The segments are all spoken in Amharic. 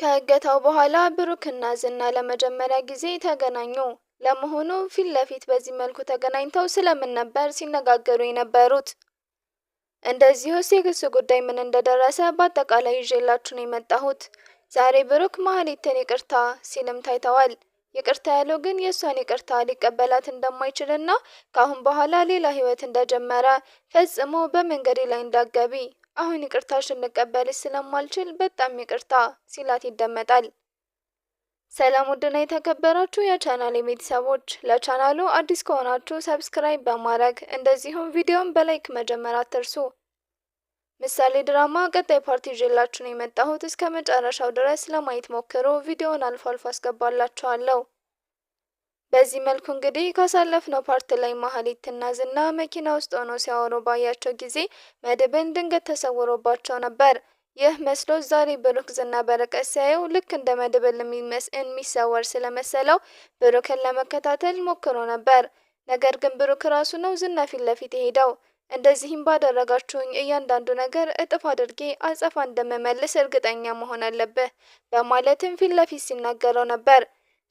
ከእገታው በኋላ ብሩክና ዝና ለመጀመሪያ ጊዜ ተገናኙ። ለመሆኑ ፊት ለፊት በዚህ መልኩ ተገናኝተው ስለምን ነበር ሲነጋገሩ የነበሩት? እንደዚሁስ የክስ ጉዳይ ምን እንደደረሰ በአጠቃላይ ይዤላችሁ ነው የመጣሁት። ዛሬ ብሩክ መሀሌትን ይቅርታ ሲልም ታይተዋል። ይቅርታ ያለው ግን የእሷን ይቅርታ ሊቀበላት እንደማይችልና ከአሁን በኋላ ሌላ ህይወት እንደጀመረ ፈጽሞ በመንገዴ ላይ እንዳገቢ አሁን ይቅርታሽን ልቀበልሽ ስለማልችል በጣም ይቅርታ ሲላት ይደመጣል። ሰላም ውድና የተከበራችሁ የቻናሌ ቤተሰቦች፣ ለቻናሉ አዲስ ከሆናችሁ ሰብስክራይብ በማድረግ እንደዚሁም ቪዲዮን በላይክ መጀመር አትርሱ። ምሳሌ ድራማ ቀጣይ ፓርቲ ይዤላችሁ ነው የመጣሁት። እስከ መጨረሻው ድረስ ለማየት ሞክሩ። ቪዲዮውን አልፎ አልፎ አስገባላችኋለሁ። በዚህ መልኩ እንግዲህ ካሳለፍነው ፓርት ላይ መሀሌትና ዝና መኪና ውስጥ ሆነው ሲያወሩ ባያቸው ጊዜ መድብን ድንገት ተሰውሮባቸው ነበር። ይህ መስሎት ዛሬ ብሩክ ዝና በርቀት ሲያየው ልክ እንደ መድብል የሚሰወር ስለመሰለው ብሩክን ለመከታተል ሞክሮ ነበር። ነገር ግን ብሩክ ራሱ ነው ዝና ፊት ለፊት የሄደው። እንደዚህም ባደረጋችሁኝ እያንዳንዱ ነገር እጥፍ አድርጌ አጸፋ እንደምመልስ እርግጠኛ መሆን አለብህ በማለትም ፊት ለፊት ሲናገረው ነበር።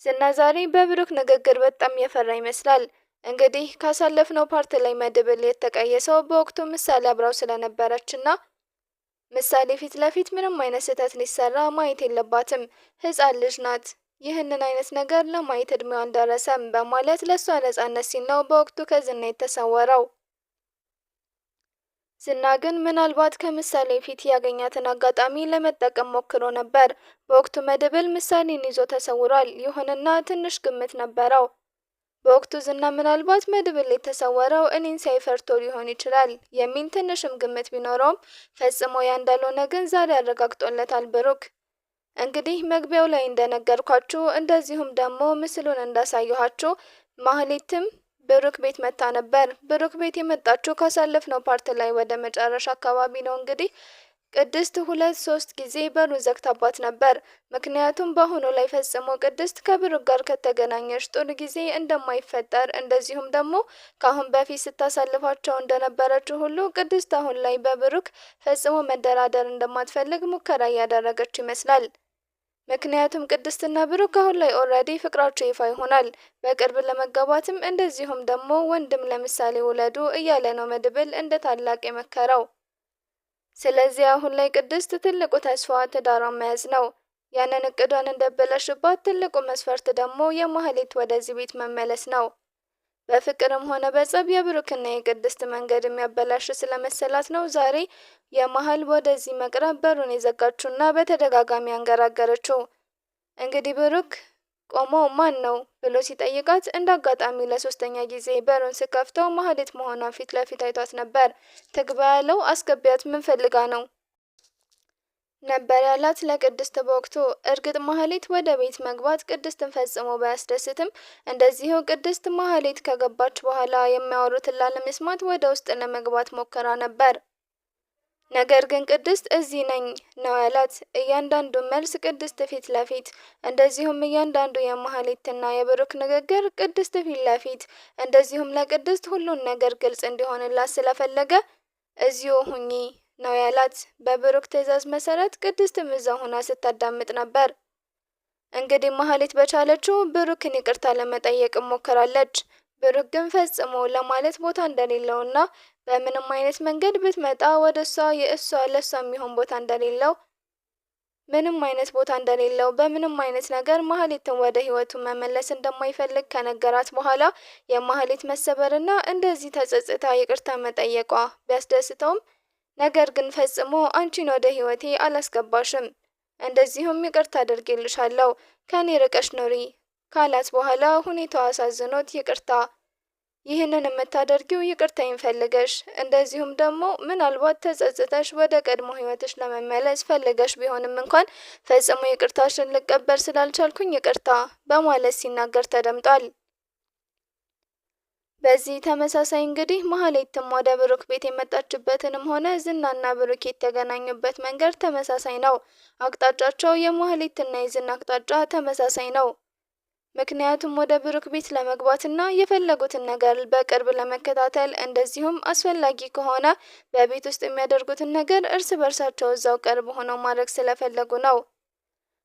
ዝና ዛሬ በብሩክ ንግግር በጣም የፈራ ይመስላል። እንግዲህ ካሳለፍነው ፓርት ላይ መድብል የተቀየሰው በወቅቱ ምሳሌ አብራው ስለነበረችና ምሳሌ ፊት ለፊት ምንም አይነት ስህተት ሊሰራ ማየት የለባትም፣ ህፃን ልጅ ናት፣ ይህንን አይነት ነገር ለማየት እድሜዋ አልደረሰም በማለት ለሷ ነጻነት ሲል ነው በወቅቱ ከዝና የተሰወረው። ዝና ግን ምናልባት ከምሳሌ ፊት ያገኛትን አጋጣሚ ለመጠቀም ሞክሮ ነበር። በወቅቱ መድብል ምሳሌን ይዞ ተሰውሯል። ይሁንና ትንሽ ግምት ነበረው። በወቅቱ ዝና ምናልባት መድብል የተሰወረው እኔን ሳይፈርቶ ሊሆን ይችላል የሚል ትንሽም ግምት ቢኖረውም ፈጽሞ ያ እንዳልሆነ ግን ዛሬ አረጋግጦለታል ብሩክ። እንግዲህ መግቢያው ላይ እንደነገርኳችሁ እንደዚሁም ደግሞ ምስሉን እንዳሳየኋችሁ ማህሌትም ብሩክ ቤት መታ ነበር። ብሩክ ቤት የመጣችው ካሳለፍነው ፓርት ላይ ወደ መጨረሻ አካባቢ ነው። እንግዲህ ቅድስት 2-3 ጊዜ በሩን ዘግታባት ነበር። ምክንያቱም በአሁኑ ላይ ፈጽሞ ቅድስት ከብሩክ ጋር ከተገናኘች ጥሩ ጊዜ እንደማይፈጠር እንደዚሁም ደግሞ ከአሁን በፊት ስታሳልፋቸው እንደነበረችው ሁሉ ቅድስት አሁን ላይ በብሩክ ፈጽሞ መደራደር እንደማትፈልግ ሙከራ እያደረገች ይመስላል። ምክንያቱም ቅድስትና ብሩክ አሁን ላይ ኦልሬዲ ፍቅራቸው ይፋ ይሆናል። በቅርብ ለመጋባትም እንደዚሁም ደግሞ ወንድም ለምሳሌ ውለዱ እያለ ነው መድብል እንደ ታላቅ የመከረው። ስለዚህ አሁን ላይ ቅድስት ትልቁ ተስፋ ትዳሯን መያዝ ነው። ያንን እቅዷን እንደበለሽባት ትልቁ መስፈርት ደግሞ የማህሌት ወደዚህ ቤት መመለስ ነው። በፍቅርም ሆነ በጸብ የብሩክና የቅድስት መንገድ የሚያበላሽ ስለመሰላት ነው ዛሬ የመሀል ወደዚህ መቅረብ በሩን የዘጋችውና በተደጋጋሚ አንገራገረችው። እንግዲህ ብሩክ ቆሞ ማን ነው ብሎ ሲጠይቃት እንደ አጋጣሚ ለሶስተኛ ጊዜ በሩን ስከፍተው መሀሌት መሆኗን ፊት ለፊት አይቷት ነበር። ትግባ ያለው አስገቢያት ምን ፈልጋ ነው ነበር ያላት ለቅድስት በወቅቱ። እርግጥ ማህሌት ወደ ቤት መግባት ቅድስትን ፈጽሞ ባያስደስትም እንደዚሁ ቅድስት ማህሌት ከገባች በኋላ የሚያወሩትን ላለመስማት ወደ ውስጥ ለመግባት ሞከራ ነበር። ነገር ግን ቅድስት እዚህ ነኝ ነው ያላት። እያንዳንዱ መልስ ቅድስት ፊት ለፊት እንደዚሁም እያንዳንዱ የማህሌትና የብሩክ ንግግር ቅድስት ፊት ለፊት እንደዚሁም ለቅድስት ሁሉን ነገር ግልጽ እንዲሆንላት ስለፈለገ እዚሁ ሁኚ ነው ያላት። በብሩክ ትዕዛዝ መሰረት ቅድስትም እዛው ሆና ስታዳምጥ ነበር። እንግዲህ ማህሌት በቻለችው ብሩክን ይቅርታ ለመጠየቅ ሞክራለች። ብሩክ ግን ፈጽሞ ለማለት ቦታ እንደሌለውና በምንም አይነት መንገድ ብትመጣ ወደሷ የእሷ ለሷ የሚሆን ቦታ እንደሌለው ምንም አይነት ቦታ እንደሌለው በምንም አይነት ነገር ማህሌትን ወደ ህይወቱ መመለስ እንደማይፈልግ ከነገራት በኋላ የማህሌት መሰበርና እንደዚህ ተጸጽታ ይቅርታ መጠየቋ ቢያስደስተውም ነገር ግን ፈጽሞ አንቺን ወደ ህይወቴ አላስገባሽም፣ እንደዚሁም ይቅርታ አድርጌልሻለሁ፣ ከኔ ርቀሽ ኑሪ ካላት በኋላ ሁኔታው አሳዝኖት ይቅርታ ይህንን የምታደርጊው ይቅርታዬን ፈልገሽ እንደዚሁም ደግሞ ምናልባት ተጸጽተሽ ወደ ቀድሞ ህይወትሽ ለመመለስ ፈልገሽ ቢሆንም እንኳን ፈጽሞ ይቅርታሽን ልቀበል ስላልቻልኩኝ ይቅርታ በማለት ሲናገር ተደምጧል። በዚህ ተመሳሳይ እንግዲህ ማህሌትም ወደ ብሩክ ቤት የመጣችበትንም ሆነ ዝናና ብሩክ የተገናኙበት መንገድ ተመሳሳይ ነው። አቅጣጫቸው የማህሌትና የዝና አቅጣጫ ተመሳሳይ ነው። ምክንያቱም ወደ ብሩክ ቤት ለመግባትና የፈለጉትን ነገር በቅርብ ለመከታተል እንደዚሁም አስፈላጊ ከሆነ በቤት ውስጥ የሚያደርጉትን ነገር እርስ በርሳቸው እዛው ቅርብ ሆነው ማድረግ ስለፈለጉ ነው።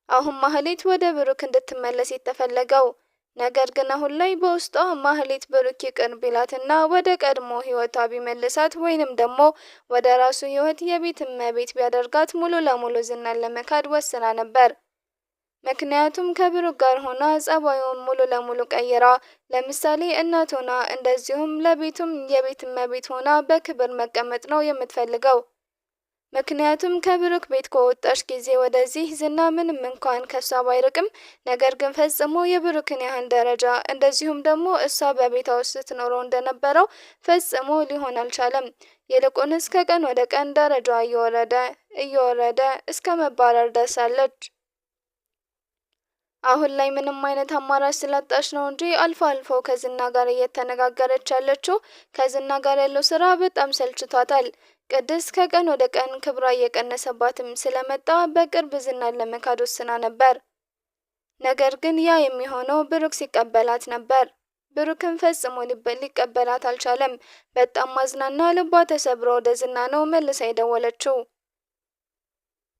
አሁን ማህሌት ወደ ብሩክ እንድትመለስ የተፈለገው። ነገር ግን አሁን ላይ በውስጧ ማህሌት ብሩክ ይቅር ቢላትና ወደ ቀድሞ ህይወቷ ቢመልሳት ወይንም ደግሞ ወደ ራሱ ህይወት የቤት እመቤት ቢያደርጋት ሙሉ ለሙሉ ዝናን ለመካድ ወስና ነበር። ምክንያቱም ከብሩክ ጋር ሆና ጸባዩን ሙሉ ለሙሉ ቀይራ፣ ለምሳሌ እናት ሆና እንደዚሁም ለቤቱም የቤት እመቤት ሆና በክብር መቀመጥ ነው የምትፈልገው። ምክንያቱም ከብሩክ ቤት ከወጣች ጊዜ ወደዚህ ዝና ምንም እንኳን ከሷ ባይርቅም ነገር ግን ፈጽሞ የብሩክን ያህል ደረጃ እንደዚሁም ደግሞ እሷ በቤቷ ውስጥ ስትኖረው እንደነበረው ፈጽሞ ሊሆን አልቻለም። ይልቁንስ ከቀን ወደ ቀን ደረጃዋ እየወረደ እስከ መባረር ደርሳለች። አሁን ላይ ምንም አይነት አማራጭ ስላጣች ነው እንጂ አልፎ አልፎ ከዝና ጋር እየተነጋገረች ያለችው። ከዝና ጋር ያለው ስራ በጣም ሰልችቷታል። ቅድስት ከቀን ወደ ቀን ክብሯ እየቀነሰባትም ስለመጣ በቅርብ ዝናን ለመካድ ወስና ነበር። ነገር ግን ያ የሚሆነው ብሩክ ሲቀበላት ነበር። ብሩክን ፈጽሞ ሊቀበላት አልቻለም። በጣም ማዝናና ልቧ ተሰብሮ ወደ ዝና ነው መልሳ የደወለችው።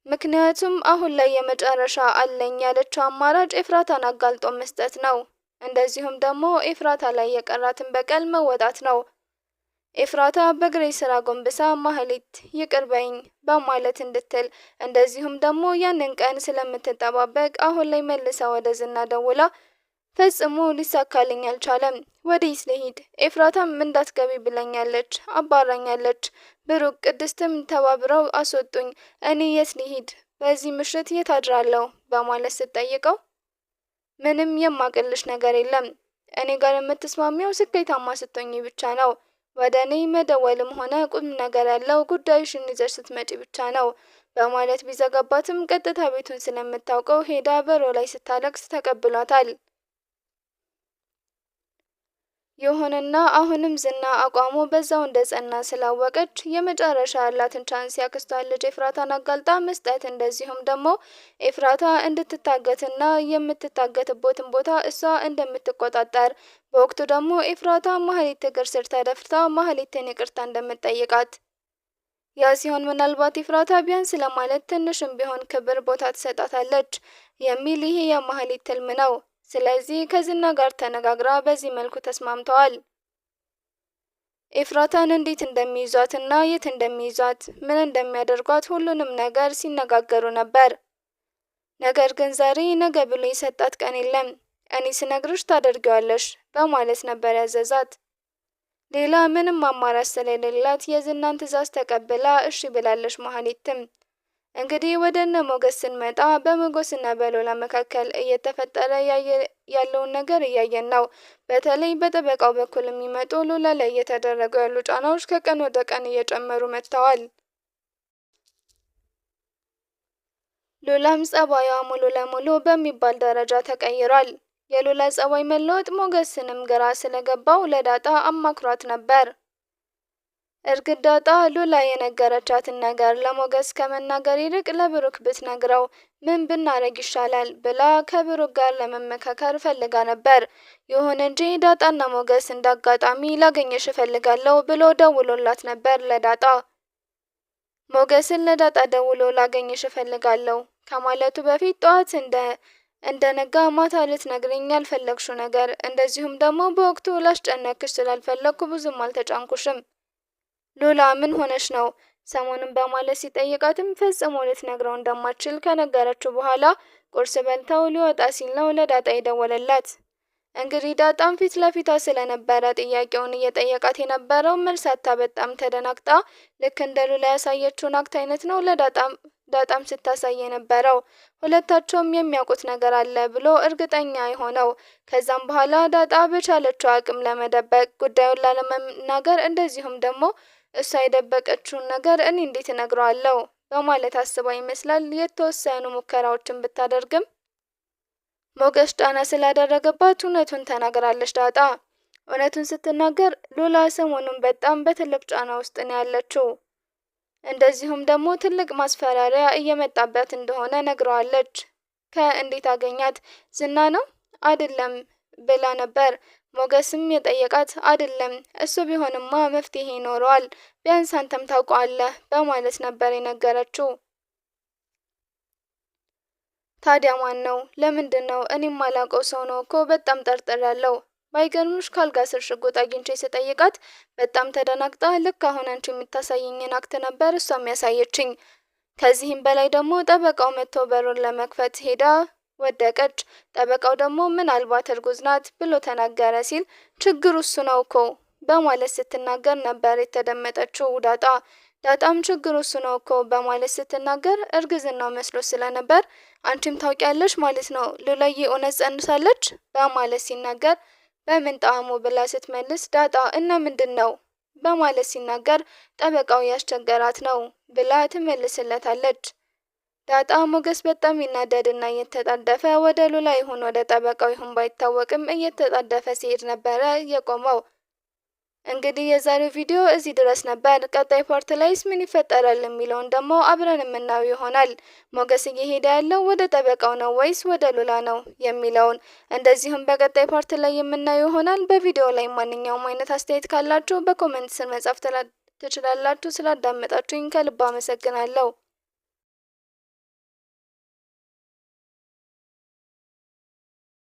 ምክንያቱም አሁን ላይ የመጨረሻ አለኝ ያለችው አማራጭ ኤፍራታን አጋልጦ መስጠት ነው። እንደዚሁም ደግሞ ኤፍራታ ላይ የቀራትን በቀል መወጣት ነው። ኤፍራታ በግሬ ስራ ጎንብሳ ማህሌት ይቅር በይኝ በማለት እንድትል እንደዚሁም ደግሞ ያንን ቀን ስለምትጠባበቅ አሁን ላይ መልሳ ወደ ዝና ደውላ ፈጽሞ ሊሳካልኝ አልቻለም፣ ወዴት ልሂድ? ኤፍራታም እንዳትገቢ ብለኛለች፣ አባራኛለች። ብሩክ ቅድስትም ተባብረው አስወጡኝ። እኔ የት ልሂድ? በዚህ ምሽት የት አድራለሁ? በማለት ስትጠይቀው ምንም የማቅልሽ ነገር የለም። እኔ ጋር የምትስማሚው ስኬታማ ስትሆኚ ብቻ ነው። ወደ እኔ መደወልም ሆነ ቁም ነገር ያለው ጉዳይሽን ይዘሽ ስትመጪ ብቻ ነው በማለት ቢዘጋባትም ቀጥታ ቤቱን ስለምታውቀው ሄዳ በሮ ላይ ስታለቅስ ተቀብሏታል። ይሁንና አሁንም ዝና አቋሙ በዛው እንደጸና ስላወቀች የመጨረሻ ያላትን ቻንስ ያክስቷን ልጅ ኤፍራታን አጋልጣ መስጠት እንደዚሁም ደግሞ ኤፍራታ እንድትታገትና የምትታገትበትን ቦታ እሷ እንደምትቆጣጠር በወቅቱ ደግሞ ኤፍራታ ማህሌት እግር ስር ተደፍታ ማህሌትን ይቅርታ እንደምትጠይቃት ያ ሲሆን ምናልባት ኤፍራታ ቢያንስ ለማለት ትንሽም ቢሆን ክብር ቦታ ትሰጣታለች የሚል ይሄ የማህሌት ትልም ነው። ስለዚህ ከዝና ጋር ተነጋግራ በዚህ መልኩ ተስማምተዋል። ኤፍራታን እንዴት እንደሚይዟትና የት እንደሚይዟት ምን እንደሚያደርጓት ሁሉንም ነገር ሲነጋገሩ ነበር። ነገር ግን ዛሬ ነገ ብሎ የሰጣት ቀን የለም። እኔ ስነግርሽ ታደርጊዋለሽ በማለት ነበር ያዘዛት። ሌላ ምንም አማራጭ ስለሌላት የዝናን ትዕዛዝ ተቀብላ እሺ ብላለች ማህሌትም። እንግዲህ ወደ እነ ሞገስ ስንመጣ በሞገስና በሎላ መካከል እየተፈጠረ ያለውን ነገር እያየን ነው። በተለይ በጠበቃው በኩል የሚመጡ ሎላ ላይ እየተደረጉ ያሉ ጫናዎች ከቀን ወደ ቀን እየጨመሩ መጥተዋል። ሎላም ጸባይዋ ሙሉ ለሙሉ በሚባል ደረጃ ተቀይሯል። የሎላ ጸባይ መለወጥ ሞገስንም ግራ ስለገባው ለዳጣ አማክሯት ነበር። እርግጥ ዳጣ ሎላ የነገረቻትን ነገር ለሞገስ ከመናገር ይልቅ ለብሩክ ብትነግረው ምን ብናረግ ይሻላል ብላ ከብሩክ ጋር ለመመካከር ፈልጋ ነበር። ይሁን እንጂ ዳጣና ሞገስ እንዳጋጣሚ ላገኘሽ እፈልጋለሁ ብሎ ደውሎላት ነበር ለዳጣ። ሞገስን ለዳጣ ደውሎ ላገኘሽ እፈልጋለሁ ከማለቱ በፊት ጠዋት እንደነጋ ማታ ልትነግረኝ ያልፈለግሽው ነገር እንደዚሁም ደግሞ በወቅቱ ላስጨነቅሽ ስላልፈለግኩ ብዙም አልተጫንኩሽም ሎላ ምን ሆነሽ ነው? ሰሞኑን በማለት ሲጠይቃትም ፈጽሞ ልትነግረው እንደማትችል ከነገረችው በኋላ ቁርስ በልተው ሊወጣ ሲል ነው ለዳጣ የደወለላት። እንግዲህ ዳጣም ፊት ለፊቷ ስለነበረ ጥያቄውን እየጠየቃት የነበረው መልሳታ በጣም ተደናግጣ ልክ እንደ ሎላ ያሳየችውን አክት አይነት ነው ለዳጣም ስታሳይ የነበረው። ሁለታቸውም የሚያውቁት ነገር አለ ብሎ እርግጠኛ የሆነው። ከዛም በኋላ ዳጣ በቻለችው አቅም ለመደበቅ ጉዳዩን ላለመናገር እንደዚሁም ደግሞ እሷ የደበቀችውን ነገር እኔ እንዴት እነግረዋለሁ በማለት አስባ ይመስላል የተወሰኑ ሙከራዎችን ብታደርግም ሞገስ ጫና ስላደረገባት እውነቱን ተናግራለች። ዳጣ እውነቱን ስትናገር ሎላ ሰሞኑን በጣም በትልቅ ጫና ውስጥ ነው ያለችው። እንደዚሁም ደግሞ ትልቅ ማስፈራሪያ እየመጣበት እንደሆነ ነግረዋለች። ከእንዴት አገኛት? ዝና ነው አይደለም ብላ ነበር። ሞገስም የጠየቃት አይደለም እሱ ቢሆንማ መፍትሄ ይኖረዋል፣ ቢያንስ አንተም ታውቀዋለህ በማለት ነበር የነገረችው። ታዲያ ማን ነው? ለምንድነው? እኔም ማላውቀው ሰው ነው እኮ በጣም ጠርጥሬያለሁ። ባይገርምሽ ካልጋ ስር ሽጉጥ አግኝቼ ስጠይቃት በጣም ተደናግጣ ልክ አሁን አንቺ የምታሳየኝን አክት ነበር እሷም ያሳየችኝ። ከዚህም በላይ ደግሞ ጠበቃው መጥቶ በሩን ለመክፈት ሄዳ ወደቀች። ጠበቃው ደግሞ ምናልባት እርጉዝ ናት ብሎ ተናገረ ሲል ችግሩ እሱ ነው እኮ በማለት ስትናገር ነበር የተደመጠችው ዳጣ። ዳጣም ችግሩ እሱ ነው እኮ በማለት ስትናገር እርግዝናው መስሎ ስለነበር አንቺም ታውቂያለሽ ማለት ነው ሉላዬ እውነት ጸንሳለች በማለት ሲናገር በምን ጣዕሙ ብላ ስትመልስ ዳጣ እና ምንድነው በማለት ሲናገር ጠበቃው ያስቸገራት ነው ብላ ትመልስለታለች። ዳጣ ሞገስ በጣም ይናደድና እየተጣደፈ ወደ ሉላ ይሁን ወደ ጠበቃው ይሁን ባይታወቅም እየተጣደፈ ሲሄድ ነበረ የቆመው። እንግዲህ የዛሬው ቪዲዮ እዚህ ድረስ ነበር። ቀጣይ ፓርት ላይስ ምን ይፈጠራል የሚለውን ደግሞ አብረን የምናየው ይሆናል። ሞገስ እየሄደ ያለው ወደ ጠበቃው ነው ወይስ ወደ ሉላ ነው የሚለውን እንደዚሁም በቀጣይ ፓርት ላይ የምናየው ይሆናል። በቪዲዮ ላይ ማንኛውም አይነት አስተያየት ካላችሁ በኮሜንት ስር መጻፍ ትችላላችሁ። ስላዳመጣችሁኝ ከልብ አመሰግናለሁ።